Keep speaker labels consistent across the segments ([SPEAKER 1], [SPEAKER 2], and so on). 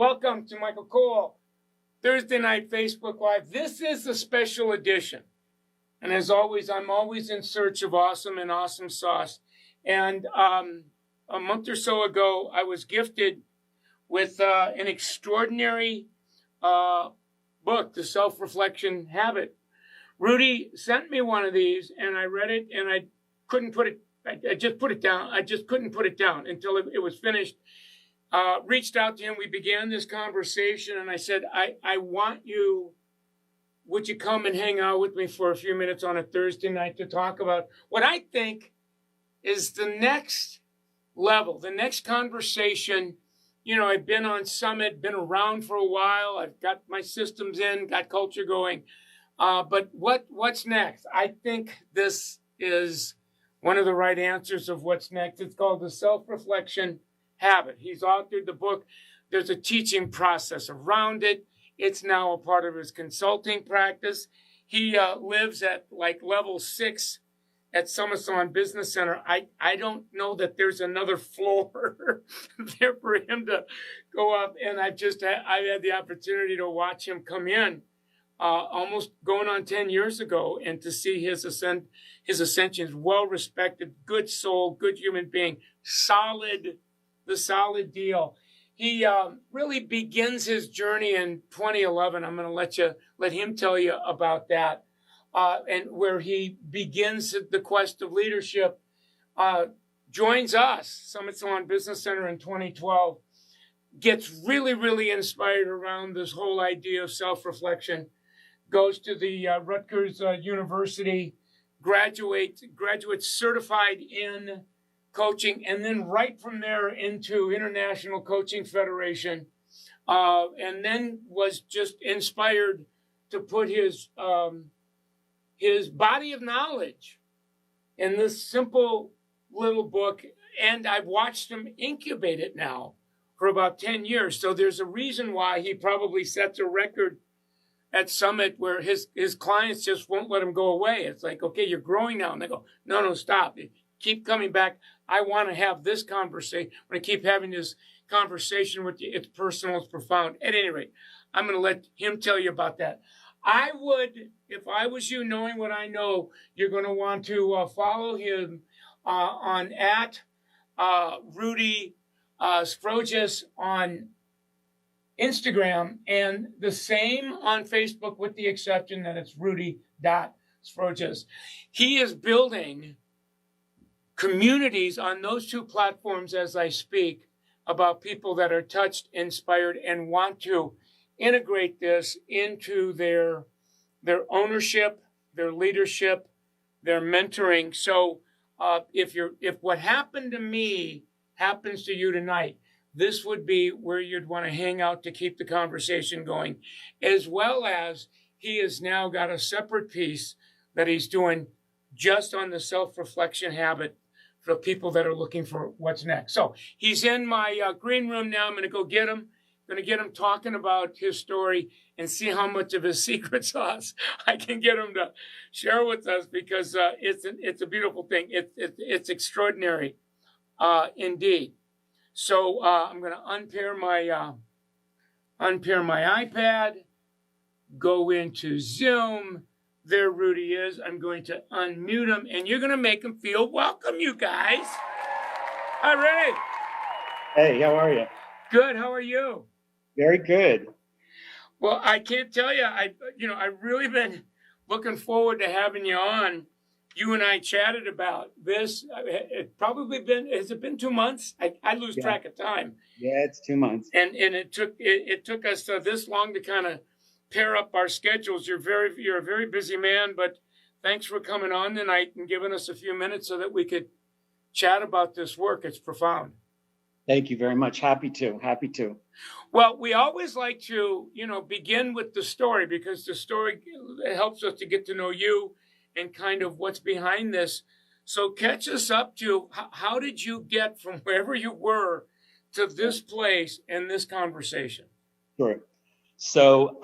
[SPEAKER 1] Welcome to Michael Cole, Thursday Night Facebook Live. This is a special edition. And as always, I'm always in search of awesome and awesome sauce. And a month or so ago, I was gifted with an extraordinary book, The Self-Reflection Habit. Rudy sent me one of these, and I read it, and I couldn't put it, I just put it down. I just couldn't put it down until it was finished. Reached out to him. We began this conversation, and I said, I want you, would you come and hang out with me for a few minutes on a Thursday night to talk about what I think is the next level, the next conversation. You know, I've been on Summit, been around for a while. I've got my systems in, got culture going. But what's next? I think this is one of the right answers of what's next. It's called The Self-Reflection Habit. He's authored the book. There's a teaching process around it. It's now a part of his consulting practice. He lives at like level 6 at Salon Business Center. I don't know that there's another floor there for him to go up. And I had the opportunity to watch him come in almost going on 10 years ago, and to see his ascension is well respected, good soul, good human being, the solid deal. He really begins his journey in 2011. I'm going to let him tell you about that. And where he begins the quest of leadership, joins us, Summit Salon Business Center in 2012, gets really, really inspired around this whole idea of self-reflection, goes to the Rutgers University, graduates certified in coaching, and then right from there into International Coaching Federation, and then was just inspired to put his body of knowledge in this simple little book. And I've watched him incubate it now for about 10 years. So there's a reason why he probably sets a record at Summit where his clients just won't let him go away. It's like, okay, you're growing now. And they go, no, stop. Keep coming back. I want to have this conversation. I want to keep having this conversation with you. It's personal, it's profound. At any rate, I'm going to let him tell you about that. I would, if I was you, knowing what I know, you're going to want to follow him on at Rudy Sprogis on Instagram, and the same on Facebook, with the exception that it's Rudy.Sprogis. He is building communities on those two platforms as I speak about people that are touched, inspired, and want to integrate this into their ownership, their leadership, their mentoring. So if what happened to me happens to you tonight, this would be where you'd want to hang out to keep the conversation going, as well as he has now got a separate piece that he's doing just on the self-reflection habit for people that are looking for what's next. So he's in my green room now. I'm going to go get him. I'm going to get him talking about his story and see how much of his secret sauce I can get him to share with us, because it's a beautiful thing. It's extraordinary indeed. So I'm going to unpair my iPad, go into Zoom. There Rudy is. I'm going to unmute him, and you're going to make him feel welcome, you guys. All right.
[SPEAKER 2] Hey, how are you?
[SPEAKER 1] Good. How are you?
[SPEAKER 2] Very good.
[SPEAKER 1] Well, I can't tell you. I've really been looking forward to having you on. You and I chatted about this. Has it been 2 months? I lose track of time.
[SPEAKER 2] Yeah, it's 2 months.
[SPEAKER 1] And it took us this long to kind of pair up our schedules. You're a very busy man, but thanks for coming on tonight and giving us a few minutes so that we could chat about this work. It's profound.
[SPEAKER 2] Thank you very much. Happy to.
[SPEAKER 1] Well, we always like to, begin with the story, because the story helps us to get to know you and kind of what's behind this. So catch us up to how did you get from wherever you were to this place and this conversation?
[SPEAKER 2] Sure. So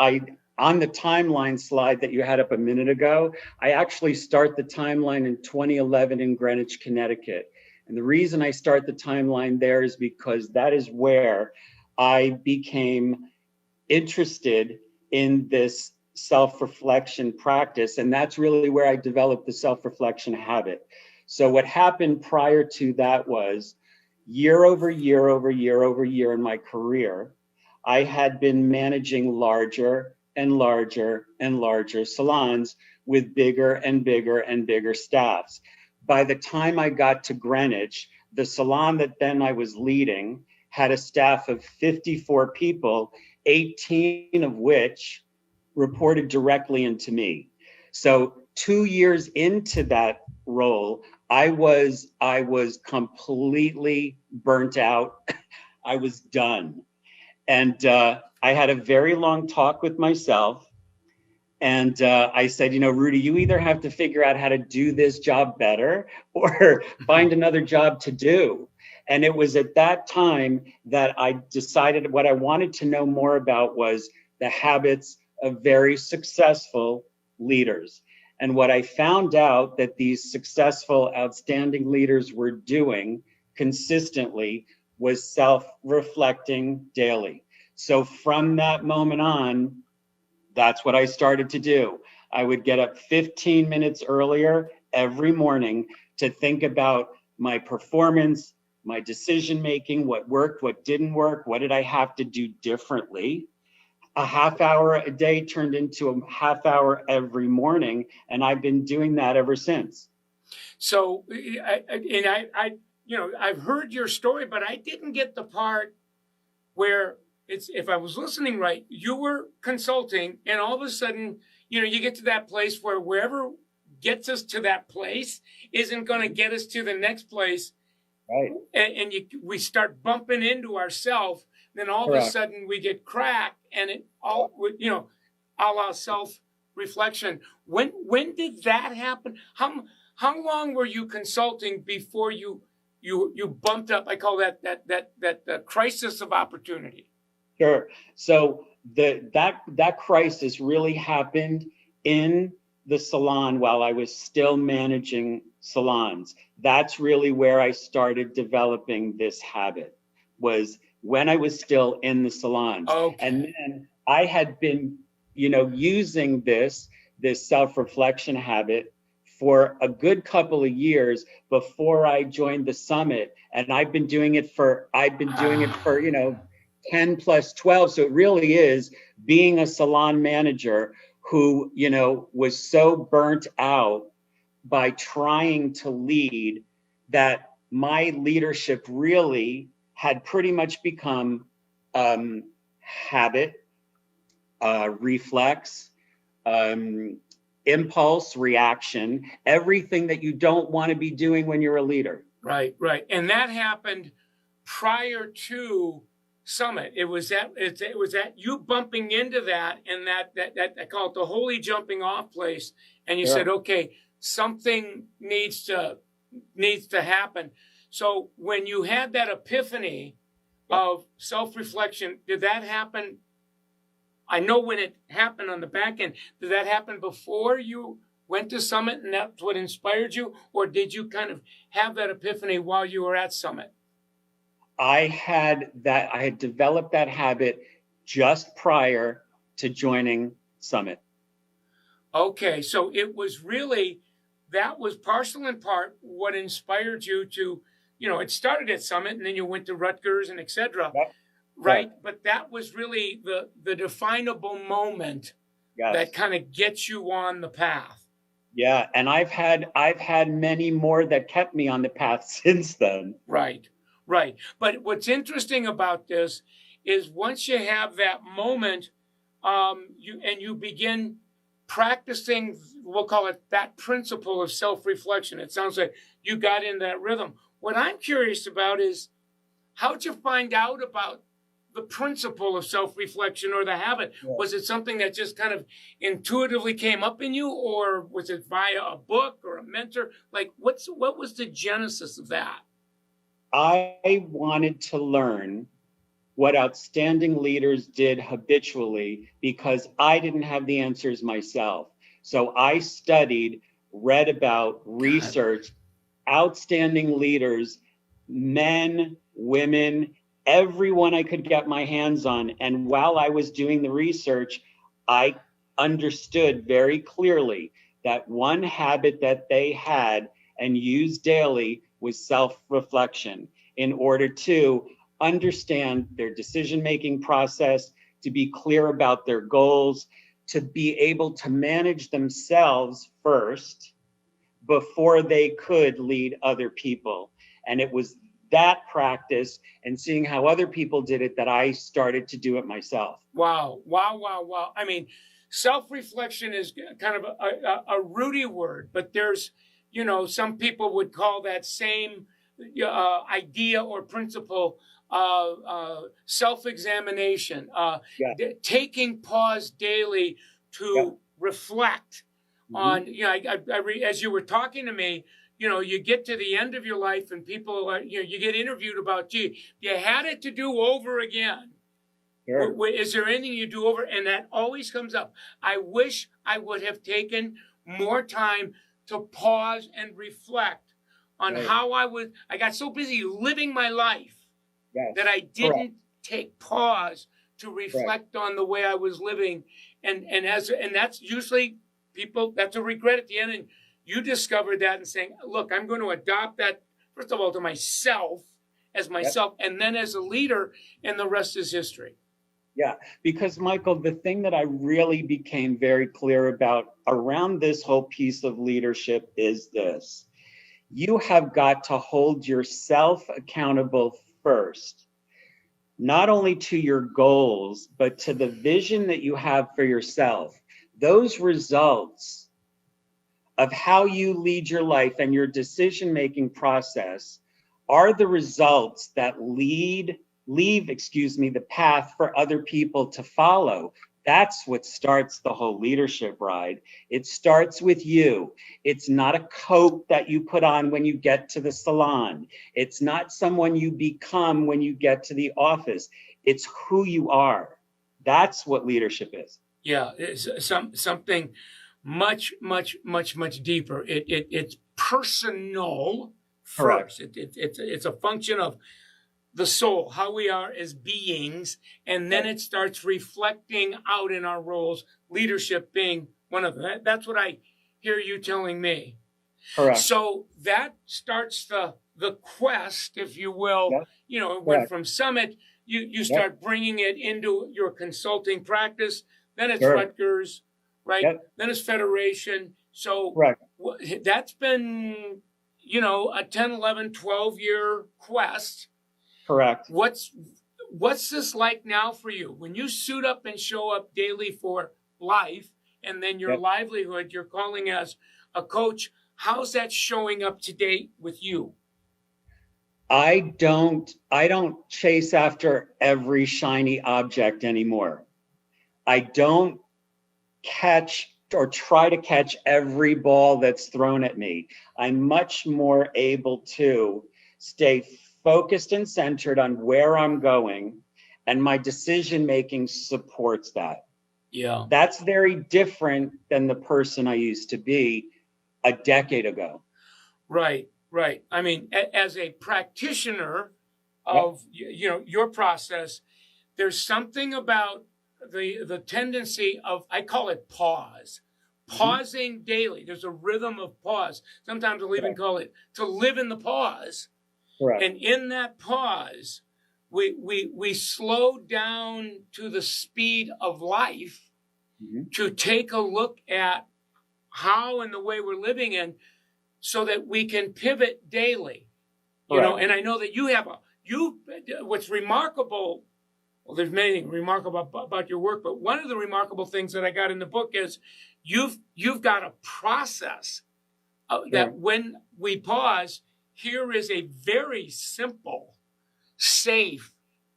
[SPEAKER 2] on the timeline slide that you had up a minute ago, I actually start the timeline in 2011 in Greenwich, Connecticut. And the reason I start the timeline there is because that is where I became interested in this self-reflection practice. And that's really where I developed the self-reflection habit. So what happened prior to that was year over year over year over year in my career, I had been managing larger and larger and larger salons with bigger and bigger and bigger staffs. By the time I got to Greenwich, the salon that then I was leading had a staff of 54 people, 18 of which reported directly into me. So 2 years into that role, I was completely burnt out. I was done. And I had a very long talk with myself. And I said, you know, Rudy, you either have to figure out how to do this job better or find another job to do. And it was at that time that I decided what I wanted to know more about was the habits of very successful leaders. And what I found out that these successful, outstanding leaders were doing consistently was self-reflecting daily. So from that moment on, that's what I started to do. I would get up 15 minutes earlier every morning to think about my performance, my decision-making, what worked, what didn't work, what did I have to do differently. A half hour a day turned into a half hour every morning, and I've been doing that ever since.
[SPEAKER 1] So, I've heard your story, but I didn't get the part where it's, if I was listening right, you were consulting and all of a sudden, you get to that place where wherever gets us to that place isn't going to get us to the next place.
[SPEAKER 2] Right.
[SPEAKER 1] And we start bumping into ourselves. Then all of a sudden we get cracked and it all, a la self-reflection. When did that happen? How long were you consulting before you bumped up? I call that crisis of opportunity.
[SPEAKER 2] Sure. So that crisis really happened in the salon while I was still managing salons. That's really where I started developing this habit, was when I was still in the salons.
[SPEAKER 1] Okay.
[SPEAKER 2] And then I had been, using this self-reflection habit for a good couple of years before I joined the summit. And I've been doing it for 10 plus 12. So it really is being a salon manager who, was so burnt out by trying to lead that my leadership really had pretty much become habit, reflex, impulse, reaction, everything that you don't want to be doing when you're a leader.
[SPEAKER 1] Right. And that happened prior to Summit. It was that you bumping into that, and that I call it the holy jumping off place. And you said, okay, something needs to happen. So when you had that epiphany of self-reflection, did that happen? I know when it happened on the back end, did that happen before you went to Summit and that's what inspired you? Or did you kind of have that epiphany while you were at Summit?
[SPEAKER 2] I had developed that habit just prior to joining Summit.
[SPEAKER 1] Okay, so it was really, that was partial in part what inspired you to, it started at Summit and then you went to Rutgers and et cetera, right? But that was really the definable moment that kind of gets you on the path.
[SPEAKER 2] Yeah, and I've had many more that kept me on the path since then.
[SPEAKER 1] Right. But what's interesting about this is once you have that moment, you begin practicing, we'll call it that principle of self-reflection. It sounds like you got in that rhythm. What I'm curious about is, how'd you find out about the principle of self-reflection or the habit? Yeah. Was it something that just kind of intuitively came up in you, or was it via a book or a mentor? Like, what was the genesis of that?
[SPEAKER 2] I wanted to learn what outstanding leaders did habitually because I didn't have the answers myself. So I studied, read about, researched outstanding leaders, men, women, everyone I could get my hands on. And while I was doing the research, I understood very clearly that one habit that they had and used daily was self-reflection in order to understand their decision-making process, to be clear about their goals, to be able to manage themselves first before they could lead other people. And it was that practice and seeing how other people did it that I started to do it myself.
[SPEAKER 1] Wow, wow, wow, wow. I mean, self-reflection is kind of a Rudy word, but there's, some people would call that same idea or principle self-examination, taking pause daily to reflect on, as you were talking to me, you get to the end of your life and people are, you get interviewed about, gee, you had it to do over again. Sure. Is there anything you do over? And that always comes up. I wish I would have taken more time to pause and reflect on how I got so busy living my life that I didn't take pause to reflect on the way I was living. And that's usually people, that's a regret at the end. And you discovered that and saying, look, I'm going to adopt that, first of all, to myself, as myself, and then as a leader, and the rest is history.
[SPEAKER 2] Yeah, because Michael, the thing that I really became very clear about around this whole piece of leadership is this. You have got to hold yourself accountable first, not only to your goals, but to the vision that you have for yourself. Those results of how you lead your life and your decision-making process are the results that leave the path for other people to follow. That's what starts the whole leadership ride. It starts with you. It's not a coat that you put on when you get to the salon. It's not someone you become when you get to the office. It's who you are. That's what leadership is.
[SPEAKER 1] Yeah, it's something much, much, much, much deeper. It's personal first. It's a function of the soul, how we are as beings, and then it starts reflecting out in our roles, leadership being one of them. That's what I hear you telling me.
[SPEAKER 2] Correct.
[SPEAKER 1] So that starts the quest, if you will. It went from Summit, you start bringing it into your consulting practice, then it's Rutgers, right? Then it's Federation. So that's been, a 10, 11, 12-year quest.
[SPEAKER 2] Correct.
[SPEAKER 1] What's this like now for you? When you suit up and show up daily for life and then your livelihood, you're calling as a coach, how's that showing up today with you?
[SPEAKER 2] I don't chase after every shiny object anymore. I don't catch or try to catch every ball that's thrown at me. I'm much more able to stay focused and centered on where I'm going, and my decision making supports that.
[SPEAKER 1] Yeah.
[SPEAKER 2] That's very different than the person I used to be a decade ago.
[SPEAKER 1] Right. I mean, as a practitioner of your process, there's something about the tendency of, I call it pause. Pausing daily. There's a rhythm of pause. Sometimes we'll even call it to live in the pause.
[SPEAKER 2] Correct.
[SPEAKER 1] And in that pause, we slow down to the speed of life to take a look at how and the way we're living in, so that we can pivot daily. And I know that what's remarkable, well, there's many things remarkable about your work, but one of the remarkable things that I got in the book is you've got a process that when we pause, here is a very simple, safe,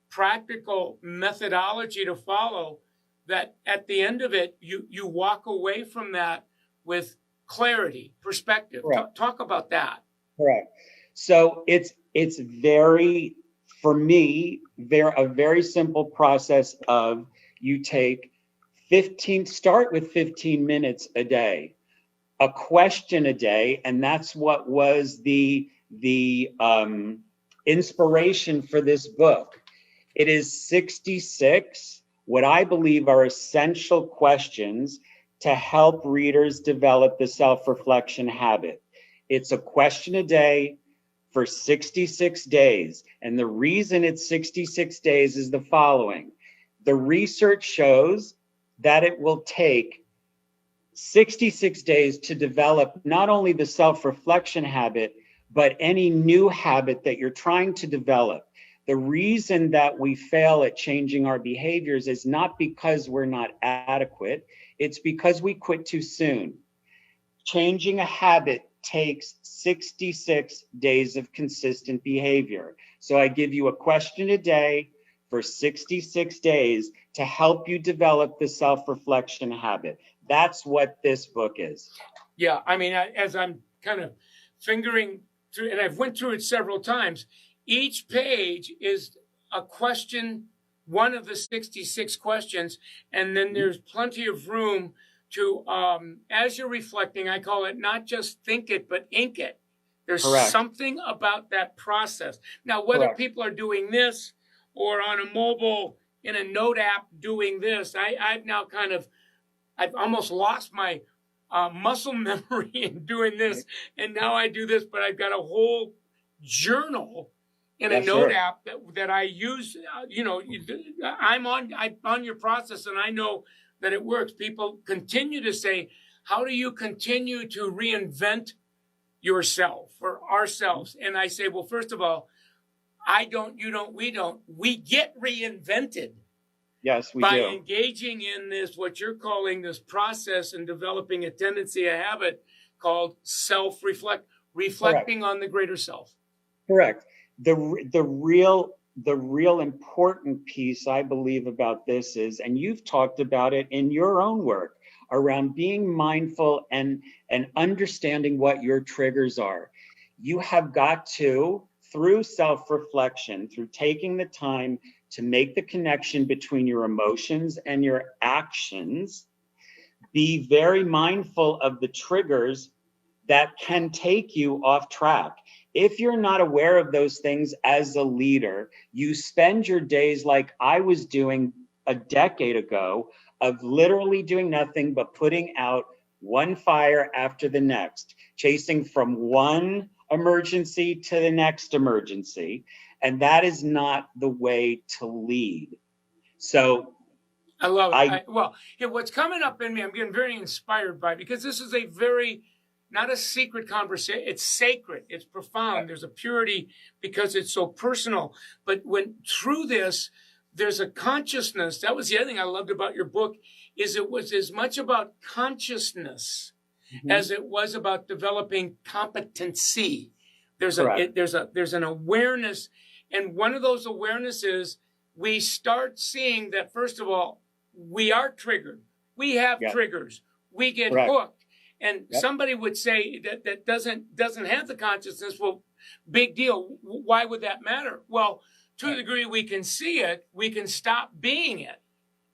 [SPEAKER 1] practical methodology to follow, that at the end of it, you walk away from that with clarity, perspective. Talk about that.
[SPEAKER 2] Correct. So it's very, for me, a very simple process of you start with 15 minutes a day, a question a day, and that's what was the inspiration for this book. It is 66, what I believe are essential questions to help readers develop the self-reflection habit. It's a question a day for 66 days. And the reason it's 66 days is the following. The research shows that it will take 66 days to develop not only the self-reflection habit, but any new habit that you're trying to develop. The reason that we fail at changing our behaviors is not because we're not adequate, it's because we quit too soon. Changing a habit takes 66 days of consistent behavior. So I give you a question a day for 66 days to help you develop the self-reflection habit. That's what this book is.
[SPEAKER 1] Yeah, I mean, as I'm kind of fingering through, and I've went through it several times, each page is a question, one of the 66 questions, and then there's plenty of room to, as you're reflecting, I call it not just think it, but ink it. There's
[SPEAKER 2] Correct.
[SPEAKER 1] something about that process. Now, whether
[SPEAKER 2] Correct.
[SPEAKER 1] people are doing this or on a mobile, in a note app doing this, I've now kind of, I've almost lost my muscle memory in doing this. And now I do this, but I've got a whole journal in a note app that I use. I'm on your process, and I know that it works. People continue to say, how do you continue to reinvent yourself or ourselves? And I say, well, first of all, I don't, you don't, we don't. We get reinvented.
[SPEAKER 2] Yes, we
[SPEAKER 1] by
[SPEAKER 2] do.
[SPEAKER 1] engaging in this, what you're calling this process and developing a tendency, a habit called reflecting on the greater self.
[SPEAKER 2] Correct. The real important piece I believe about this is, and you've talked about it in your own work, around being mindful and understanding what your triggers are. You have got to, through self-reflection, through taking the time to make the connection between your emotions and your actions, be very mindful of the triggers that can take you off track. If you're not aware of those things as a leader, you spend your days like I was doing a decade ago, of literally doing nothing but putting out one fire after the next, chasing from one emergency to the next emergency. And that is not the way to lead. So
[SPEAKER 1] I love it. What's coming up in me, I'm getting very inspired by, because this is a very, not a secret conversation. It's sacred. It's profound. There's a purity because it's so personal. But when through this, there's a consciousness. That was the other thing I loved about your book, is it was as much about consciousness as it was about developing competency. There's an awareness. And one of those awarenesses, we start seeing that, first of all, we are triggered. We have triggers. We get hooked. And somebody would say that doesn't have the consciousness. Well, big deal. Why would that matter? Well, to the degree we can see it, we can stop being it.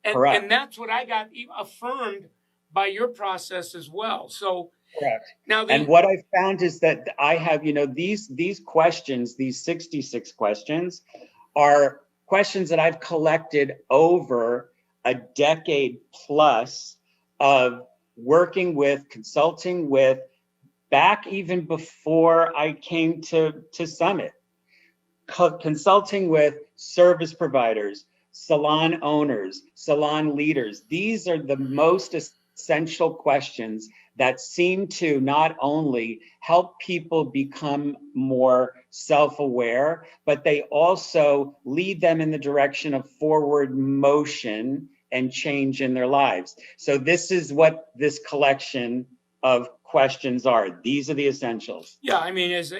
[SPEAKER 1] And that's what I got affirmed by your process as well. So now,
[SPEAKER 2] and what I found is that I have, these questions, these 66 questions, are questions that I've collected over a decade plus of working with, consulting with, back even before I came to Summit, consulting with service providers, salon owners, salon leaders. These are the most essential questions that seem to not only help people become more self-aware, but they also lead them in the direction of forward motion and change in their lives. So this is what this collection of questions are. These are the essentials.
[SPEAKER 1] Yeah, I mean, as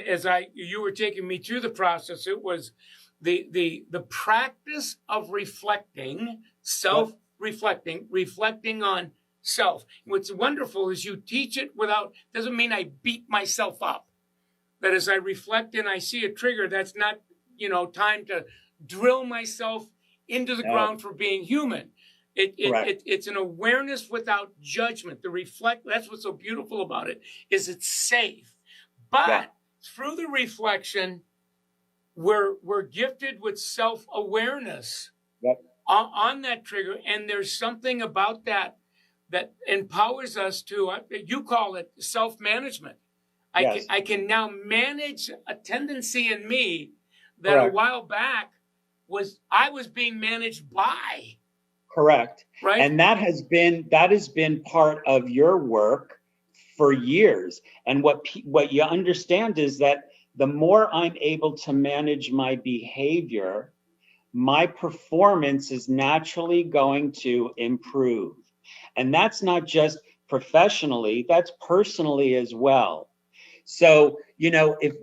[SPEAKER 1] you were taking me through the process, it was the practice of reflecting, reflecting on self. What's wonderful is you teach it doesn't mean I beat myself up. That as I reflect and I see a trigger, that's not, time to drill myself into the ground for being human. It's an awareness without judgment. That's what's so beautiful about it, is it's safe. But through the reflection, we're gifted with self-awareness on that trigger, and there's something about that empowers us to, you call it self-management. I can now manage a tendency in me that
[SPEAKER 2] Correct.
[SPEAKER 1] a while back I was being managed by.
[SPEAKER 2] Correct.
[SPEAKER 1] Right.
[SPEAKER 2] And that has been part of your work for years. And what you understand is that the more I'm able to manage my behavior, my performance is naturally going to improve. And that's not just professionally, that's personally as well. So,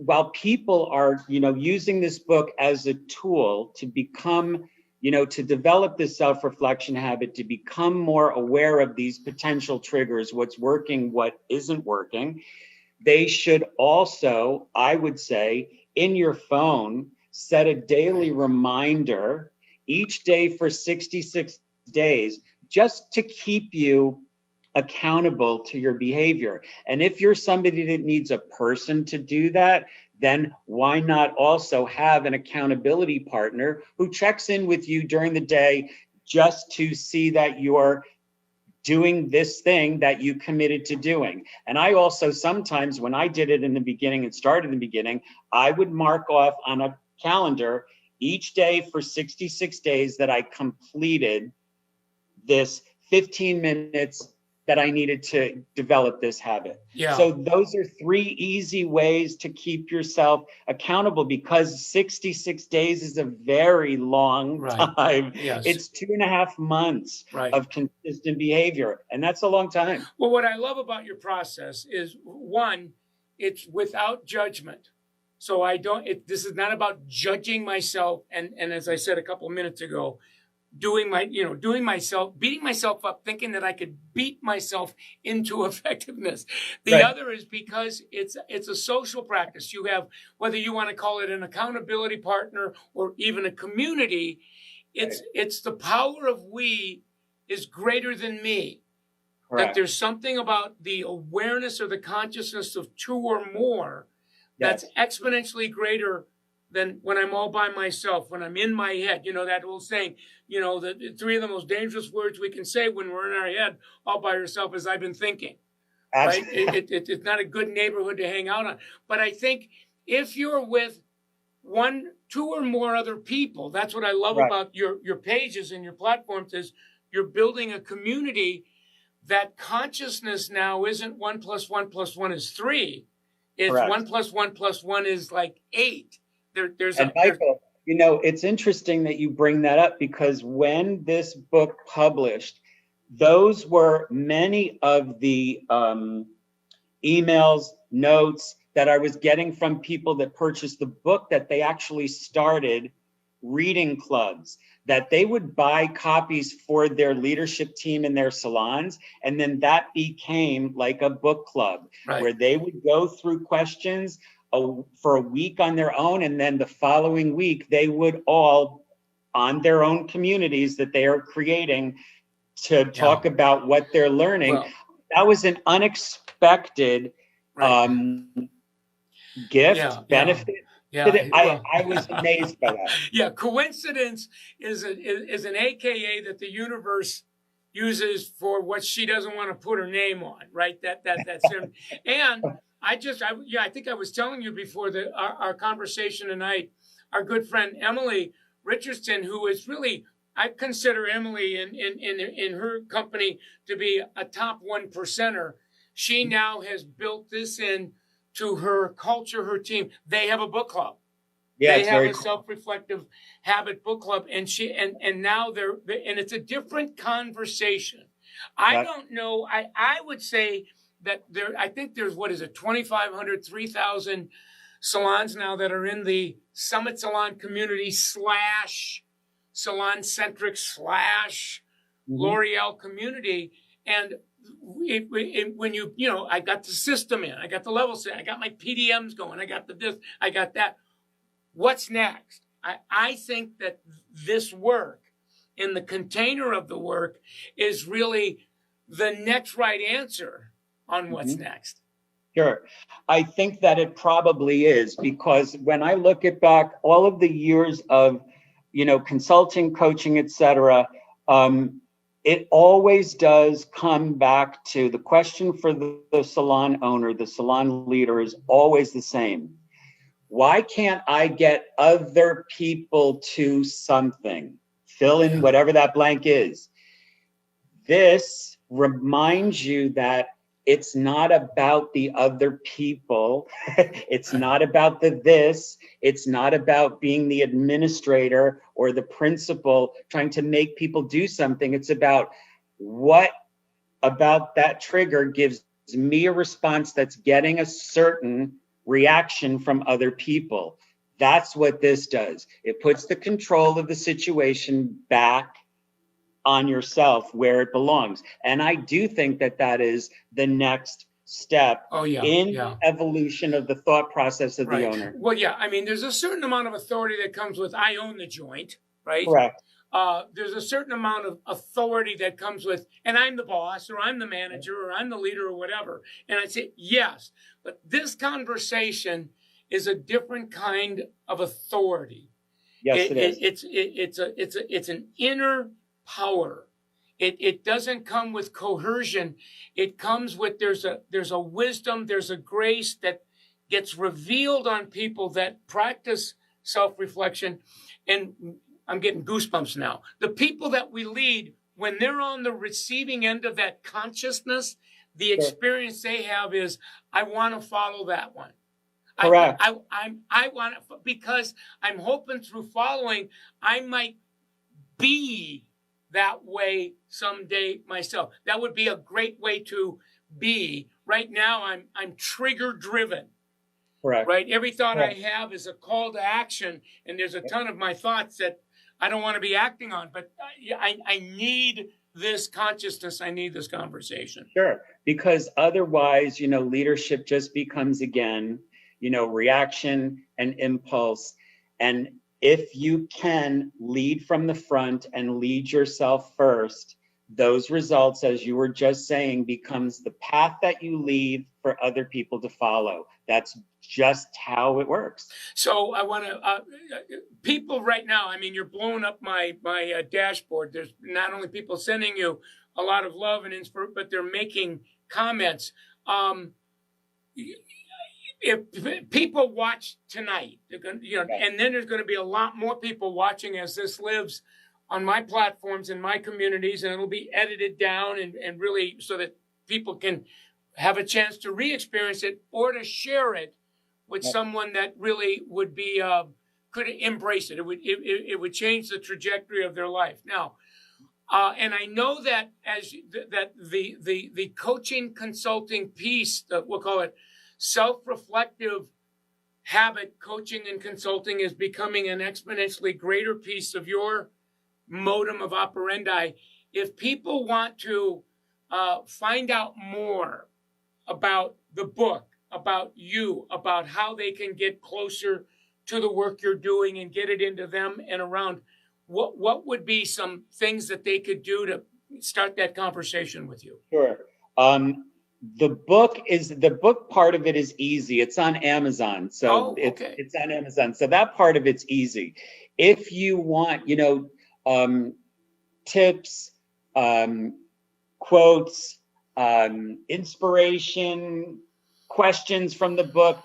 [SPEAKER 2] while people are, using this book as a tool to become, to develop this self-reflection habit, to become more aware of these potential triggers, what's working, what isn't working, they should also, I would say, in your phone, set a daily reminder each day for 66 days, just to keep you accountable to your behavior. And if you're somebody that needs a person to do that, then why not also have an accountability partner who checks in with you during the day just to see that you're doing this thing that you committed to doing. And I also sometimes, when I did it in the beginning and started in the beginning, I would mark off on a calendar each day for 66 days that I completed this 15 minutes that I needed to develop this habit.
[SPEAKER 1] Yeah.
[SPEAKER 2] So those are 3 easy ways to keep yourself accountable, because 66 days is a very long time.
[SPEAKER 1] Yes.
[SPEAKER 2] It's 2.5 months of consistent behavior, and that's a long time.
[SPEAKER 1] Well, what I love about your process is, one, it's without judgment. So this is not about judging myself. And as I said a couple of minutes ago, beating myself up, thinking that I could beat myself into effectiveness. The other is because it's a social practice. You have, whether you want to call it an accountability partner or even a community, it's the power of we is greater than me.
[SPEAKER 2] Correct.
[SPEAKER 1] That there's something about the awareness or the consciousness of 2 or more that's exponentially greater than when I'm all by myself, when I'm in my head. That old saying, the 3 of the most dangerous words we can say when we're in our head all by yourself is, I've been thinking. Right? It's not a good neighborhood to hang out on. But I think if you're with 1, 2 or more other people, that's what I love about your pages and your platforms, is you're building a community. That consciousness now isn't 1 + 1 + 1 is 3. It's 1 + 1 + 1 is like 8.
[SPEAKER 2] Michael, it's interesting that you bring that up, because when this book published, those were many of the emails, notes that I was getting from people that purchased the book, that they actually started reading clubs, that they would buy copies for their leadership team in their salons. And then that became like a book club where they would go through questions for a week on their own. And then the following week, they would all, on their own communities that they are creating, to talk about what they're learning. That was an unexpected gift, benefit. I was amazed by that.
[SPEAKER 1] Yeah, coincidence is an AKA that the universe uses for what she doesn't want to put her name on, right? That's him. And I think I was telling you before our conversation tonight, our good friend Emily Richardson, who is really, I consider Emily in her company to be a top 1%er. She now has built this in to her culture, her team. They have a book club.
[SPEAKER 2] Yeah,
[SPEAKER 1] they have a self-reflective habit book club, and now and it's a different conversation. I don't know. I would say that I think there's 2,500, 3,000 salons now that are in the Summit Salon community / salon-centric / L'Oreal community. And when I got the system in, I got the level set, I got my PDMs going, I got this, I got that. What's next? I think that this work in the container of the work is really the next right answer on what's next.
[SPEAKER 2] Sure. I think that it probably is, because when I look at back all of the years of, consulting, coaching, etc., it always does come back to the question for the salon owner, the salon leader, is always the same. Why can't I get other people to something? Fill in whatever that blank is. This reminds you that it's not about the other people. It's not about this. It's not about being the administrator or the principal trying to make people do something. It's about what about that trigger gives me a response that's getting a certain reaction from other people. That's what this does. It puts the control of the situation back on yourself where it belongs. And I do think that that is the next step in evolution of the thought process of the owner.
[SPEAKER 1] Well, yeah, I mean, there's a certain amount of authority that comes with I own the joint, right?
[SPEAKER 2] Correct.
[SPEAKER 1] There's a certain amount of authority that comes with, and I'm the boss, or I'm the manager, or I'm the leader, or whatever. And I say, yes, but this conversation is a different kind of authority.
[SPEAKER 2] Yes, it is.
[SPEAKER 1] It's an inner power. It doesn't come with coercion. It comes with there's a wisdom, there's a grace that gets revealed on people that practice self-reflection. And I'm getting goosebumps now. The people that we lead, when they're on the receiving end of that consciousness, the experience they have is, I want to follow that one.
[SPEAKER 2] Correct.
[SPEAKER 1] I want to, because I'm hoping through following, I might be that way someday myself. That would be a great way to be. Right now, I'm trigger driven.
[SPEAKER 2] Correct.
[SPEAKER 1] Right. Every thought I have is a call to action, and there's a ton of my thoughts that I don't want to be acting on. But I need this consciousness. I need this conversation.
[SPEAKER 2] Sure, because otherwise, leadership just becomes again, reaction and impulse. And if you can lead from the front and lead yourself first, those results, as you were just saying, becomes the path that you leave for other people to follow. That's just how it works.
[SPEAKER 1] So I want to, people right now, I mean, you're blowing up my dashboard. There's not only people sending you a lot of love and inspiration, but they're making comments. If people watch tonight, they're going, and then there's going to be a lot more people watching as this lives on my platforms and my communities, and it'll be edited down and really so that people can have a chance to re-experience it or to share it with someone that really would be could embrace it. It would change the trajectory of their life. Now, and I know that the coaching consulting piece, we'll call it self-reflective habit coaching and consulting, is becoming an exponentially greater piece of your modum of operandi. If people want to find out more about the book, about you, about how they can get closer to the work you're doing and get it into them and around, what would be some things that they could do to start that conversation with you?
[SPEAKER 2] Sure. The book part of it is easy. It's on Amazon. So it's on Amazon. So that part of it's easy. If you want, tips, quotes, inspiration, questions from the book,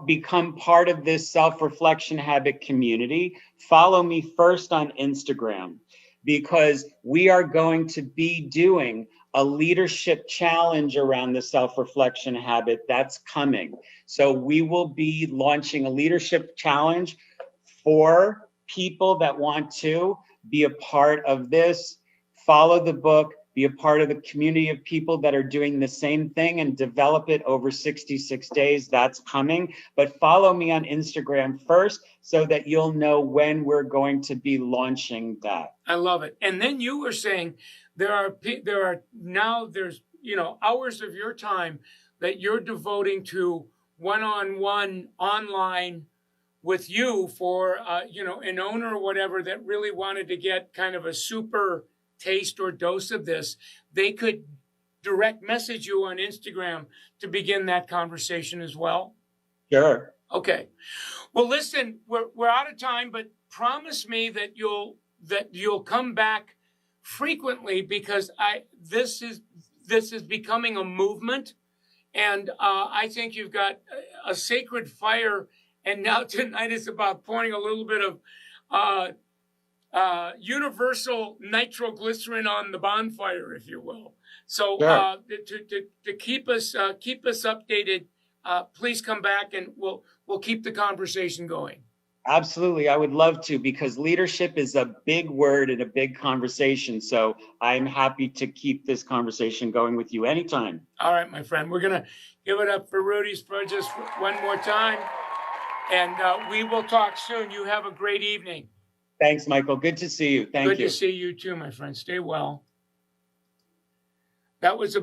[SPEAKER 2] become part of this self-reflection habit community, follow me first on Instagram, because we are going to be doing a leadership challenge around the self-reflection habit that's coming. So we will be launching a leadership challenge for people that want to be a part of this, follow the book, be a part of the community of people that are doing the same thing and develop it over 66 days. That's coming. But follow me on Instagram first so that you'll know when we're going to be launching that.
[SPEAKER 1] I love it. And then you were saying there's hours of your time that you're devoting to one-on-one online with you for, an owner or whatever that really wanted to get kind of a super taste or dose of this. They could direct message you on Instagram to begin that conversation as well?
[SPEAKER 2] Sure.
[SPEAKER 1] Okay. Well, listen, we're out of time, but promise me that you'll come back frequently, because this is becoming a movement, and I think you've got a sacred fire. And now tonight is about pouring a little bit of universal nitroglycerin on the bonfire, if you will. So
[SPEAKER 2] Sure.
[SPEAKER 1] to keep us updated, please come back, and we'll keep the conversation going.
[SPEAKER 2] Absolutely. I would love to, because leadership is a big word and a big conversation. So I'm happy to keep this conversation going with you anytime.
[SPEAKER 1] All right, my friend. We're going to give it up for Rudy Sprogis one more time. And we will talk soon. You have a great evening.
[SPEAKER 2] Thanks, Michael. Good to see you. Thank you.
[SPEAKER 1] Good to see you too, my friend. Stay well. That was a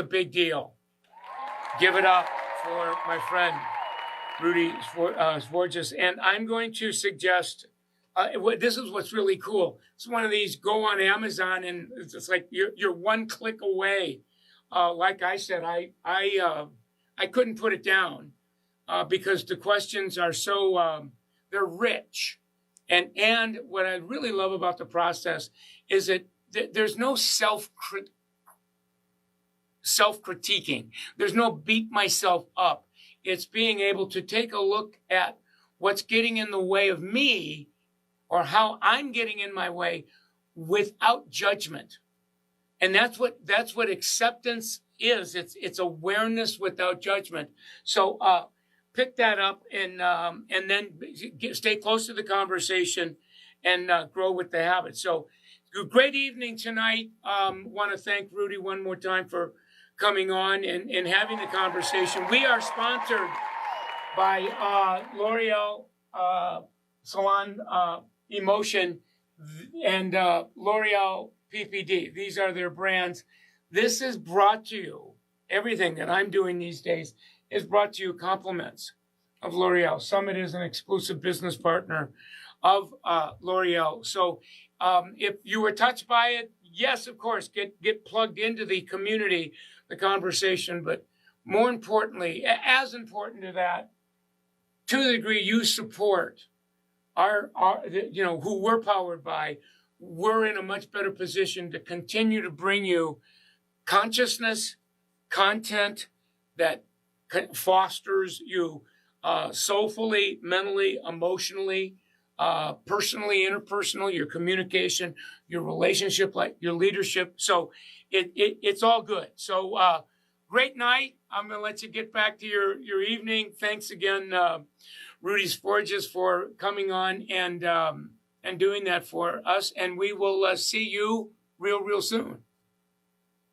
[SPEAKER 1] big deal. Give it up for my friend Rudy Sprogis. And I'm going to suggest, this is what's really cool. It's one of these, go on Amazon and it's like you're one click away. Like I said, I couldn't put it down because the questions are so, they're rich. And what I really love about the process is that there's no self-critiquing. There's no beat myself up. It's being able to take a look at what's getting in the way of me, or how I'm getting in my way, without judgment. And that's what acceptance is. It's awareness without judgment. So pick that up, and then stay close to the conversation and grow with the habit. So great evening tonight. Want to thank Rudy one more time for coming on and having the conversation. We are sponsored by L'Oreal, Salon Emotion, and L'Oreal PPD. These are their brands. This is brought to you, everything that I'm doing these days is brought to you compliments of L'Oreal. Summit is an exclusive business partner of L'Oreal. So if you were touched by it, yes, of course, get plugged into the community, the conversation. But more importantly, as important to that, to the degree you support our who we're powered by, we're in a much better position to continue to bring you consciousness, content that fosters you soulfully, mentally, emotionally, personally, interpersonal, your communication, your relationship, like your leadership. So it's all good. So great night. I'm going to let you get back to your evening. Thanks again, Rudy Sprogis, for coming on and doing that for us. And we will see you real soon.